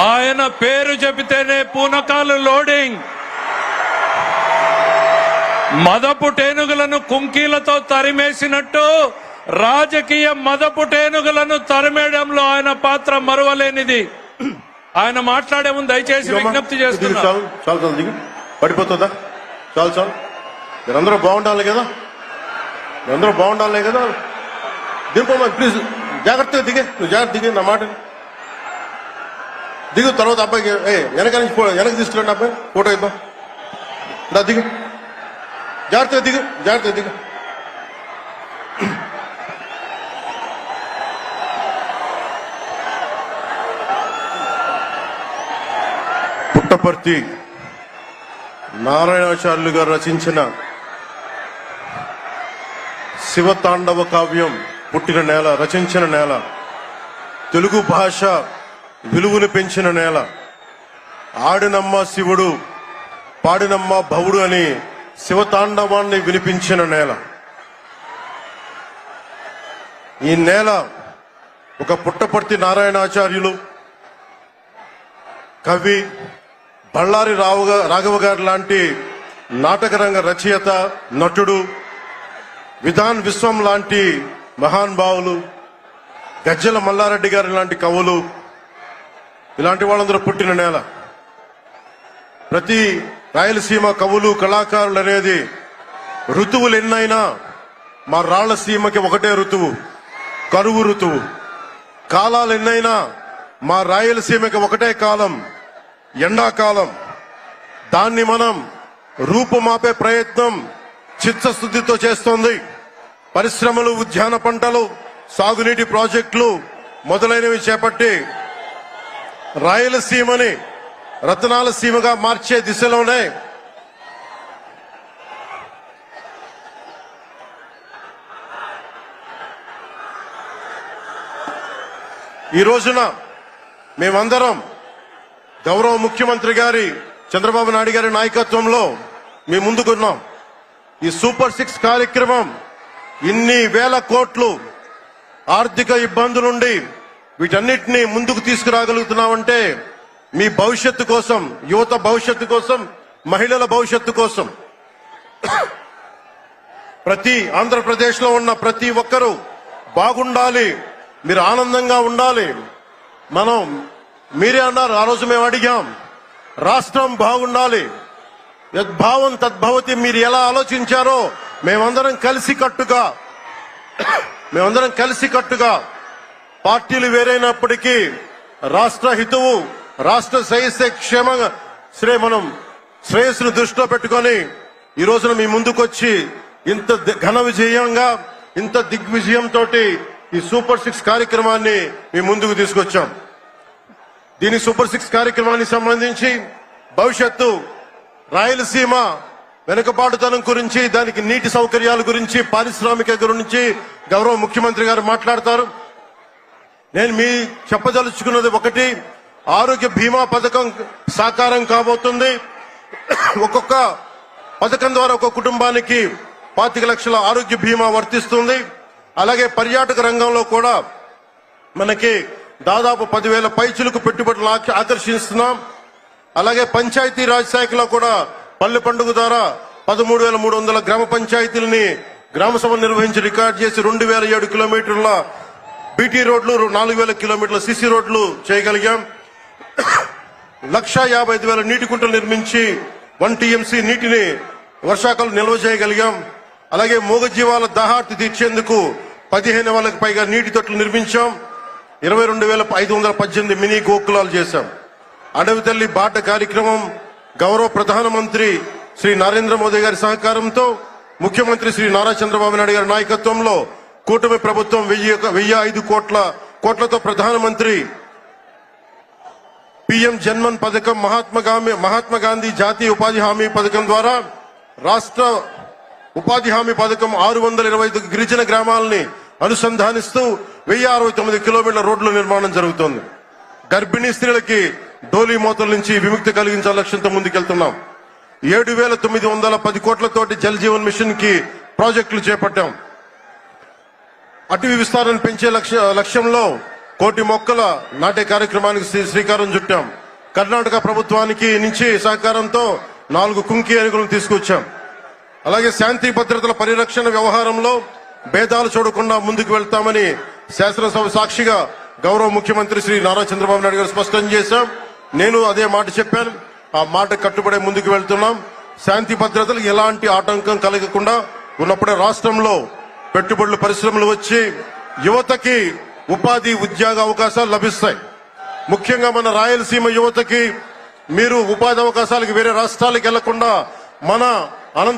ఆయన పేరు చెబితేనే పూనకాలు లోడింగ్. మదపుటేనుగులను కుంకీలతో తరిమేసినట్టు రాజకీయ మదపుటేనుగులను తరిమేయడంలో ఆయన పాత్ర మరువలేనిది. ఆయన మాట్లాడే ముందు దయచేసి విజ్ఞప్తి చేస్తున్నాను. చాలు దిగు, పడిపోతుందా? చాలు చాలు. మీరందరూ బాగుండాలి కదా, మీరందరూ బాగుండాలి కదా. దింపమ్మా ప్లీజ్, జాగ్రత్తగా దిగే, నువ్వు జాగ్రత్త దిగే, నా మాట దిగు. తర్వాత అబ్బాయికి వెనక నుంచి వెనక్కి తీసుకురండి, అబ్బాయి ఫోటో ఇద్దాం. దా దిగు, జాగ్రత్తగా దిగు, జాగ్రత్తగా దిగు. పుట్టపర్తి నారాయణాచార్యులు గారు రచించిన శివతాండవ కావ్యం పుట్టిన నేల, రచించిన నేల, తెలుగు భాష విలువను పెంచిన నేల, ఆడినమ్మ శివుడు పాడినమ్మ భవుడు అని శివతాండవాన్ని వినిపించిన నేల. ఈ నేల ఒక పుట్టపర్తి నారాయణాచార్యులు, కవి బళ్ళారి రాఘవ గారు లాంటి నాటకరంగ రచయిత, నటుడు, విధాన్ విశ్వం లాంటి మహానుభావులు, గజ్జల మల్లారెడ్డి గారి లాంటి కవులు, ఇలాంటి వాళ్ళందరూ పుట్టిన నేల. ప్రతి రాయలసీమ కవులు కళాకారులు అనేది ఋతువులు ఎన్నైనా మా రాళ్లసీమకి ఒకటే ఋతువు, కరువు ఋతువు. కాలాలు ఎన్నైనా మా రాయలసీమకి ఒకటే కాలం, ఎండాకాలం. దాన్ని మనం రూపుమాపే ప్రయత్నం చిత్తశుద్ధితో చేస్తోంది. పరిశ్రమలు, ఉద్యాన పంటలు, సాగునీటి ప్రాజెక్టులు మొదలైనవి చేపట్టి రాయలసీమని రతనాల సీమగా మార్చే దిశలోనే ఈ రోజున మేమందరం గౌరవ ముఖ్యమంత్రి గారి చంద్రబాబు నాయుడు గారి నాయకత్వంలో మేము ముందుకున్నాం. ఈ సూపర్ 6 కార్యక్రమం ఇన్ని వేల కోట్లు ఆర్థిక ఇబ్బందులుండి వీటన్నిటినీ ముందుకు తీసుకురాగలుగుతున్నామంటే మీ భవిష్యత్తు కోసం, యువత భవిష్యత్తు కోసం, మహిళల భవిష్యత్తు కోసం, ప్రతి ఆంధ్రప్రదేశ్ లో ఉన్న ప్రతి ఒక్కరూ బాగుండాలి, మీరు ఆనందంగా ఉండాలి. మనం మీరే అన్నారు, ఆ రోజు మేము అడిగాం, రాష్ట్రం బాగుండాలి, యద్భావం తద్భవతి. మీరు ఎలా ఆలోచించారో మేమందరం కలిసికట్టుగా పార్టీలు వేరైనప్పటికీ రాష్ట్ర హితువు, రాష్ట్ర మనం శ్రేయస్సును దృష్టిలో పెట్టుకొని ఈ రోజున మీ ముందుకొచ్చి ఇంత ఘన విజయంగా, ఇంత దిగ్విజయంతో ఈ సూపర్ 6 కార్యక్రమాన్ని మీ ముందుకు తీసుకొచ్చాం. దీని సూపర్ 6 కార్యక్రమానికి సంబంధించి భవిష్యత్తు రాయలసీమ వెనుకబాటుతనం గురించి, దానికి నీటి సౌకర్యాల గురించి, పారిశ్రామిక గురించి గౌరవ ముఖ్యమంత్రి గారు మాట్లాడతారు. నేను మీ చెప్పదలుచుకున్నది ఒకటి, ఆరోగ్య బీమా పథకం సాకారం కాబోతుంది. ఒక్కొక్క పథకం ద్వారా ఒక కుటుంబానికి 25 లక్షల ఆరోగ్య బీమా వర్తిస్తుంది. అలాగే పర్యాటక రంగంలో కూడా మనకి దాదాపు 10,000 పైచులకు పెట్టుబడులు ఆకర్షిస్తున్నాం. అలాగే పంచాయతీ రాజ్ శాఖలో కూడా పల్లె పండుగ ద్వారా 13,300 గ్రామ పంచాయతీలని గ్రామ సభ నిర్వహించి రికార్డు చేసి 2,007 కిలోమీటర్ల బీటీ రోడ్లు, 4,000 కిలోమీటర్ల సిసి రోడ్లు చేయగలిగాం. 1,55,000 నీటి కుంటలు నిర్మించి 1 టీఎంసీ నీటిని వర్షాకాలం నిల్వ చేయగలిగాం. అలాగే మూగజీవాల దాహార్తి తీర్చేందుకు 15,000కు పైగా నీటి తొట్లు నిర్మించాం. 22,518 మినీ గోకులాలు చేశాం. అడవి తల్లి బాట కార్యక్రమం గౌరవ ప్రధానమంత్రి శ్రీ నరేంద్ర మోదీ గారి సహకారంతో, ముఖ్యమంత్రి శ్రీ నారా చంద్రబాబు నాయుడు గారి నాయకత్వంలో కూటమి ప్రభుత్వం 1,005 కోట్లతో ప్రధానమంత్రి పిఎం జన్మన్ పథకం, మహాత్మా గాంధీ జాతీయ ఉపాధి హామీ పథకం ద్వారా రాష్ట్ర ఉపాధి హామీ పథకం 625 గిరిజన గ్రామాలని అనుసంధానిస్తూ 1,069 కిలోమీటర్ల రోడ్ల నిర్మాణం జరుగుతోంది. గర్భిణీ స్త్రీలకి డోలీ మోతల నుంచి విముక్తి కలిగించాల లక్ష్యంతో ముందుకెళ్తున్నాం. 7,910 కోట్లతోటి జల్ జీవన్ మిషన్ కి ప్రాజెక్టులు చేపట్టాం. అటవీ విస్తారాన్ని పెంచే లక్ష్యంలో 1,00,00,000 మొక్కల నాటే కార్యక్రమానికి శ్రీకారం చుట్టాం. కర్ణాటక ప్రభుత్వానికి నుంచి సహకారంతో 4 కుంకి ఏనుగులను తీసుకొచ్చాం. అలాగే శాంతి భద్రతల పరిరక్షణ వ్యవహారంలో భేదాలు చూడకుండా ముందుకు వెళ్తామని శాసనసభ సాక్షిగా గౌరవ ముఖ్యమంత్రి శ్రీ నారా చంద్రబాబు నాయుడు గారు స్పష్టం చేశాం. నేను అదే మాట చెప్పాను. ఆ మాట కట్టుబడే ముందుకు వెళ్తున్నాం. శాంతి భద్రతలకు ఎలాంటి ఆటంకం కలగకుండా ఉన్నప్పుడే రాష్ట్రంలో పెట్టుబడులు పరిశ్రమలు వచ్చి యువతకి ఉపాధి ఉద్యోగ అవకాశాలు లభిస్తాయి. ముఖ్యంగా మన రాయలసీమ యువతకి మీరు ఉపాధి అవకాశాలకు వేరే రాష్ట్రాలకు వెళ్లకుండా మన అనంత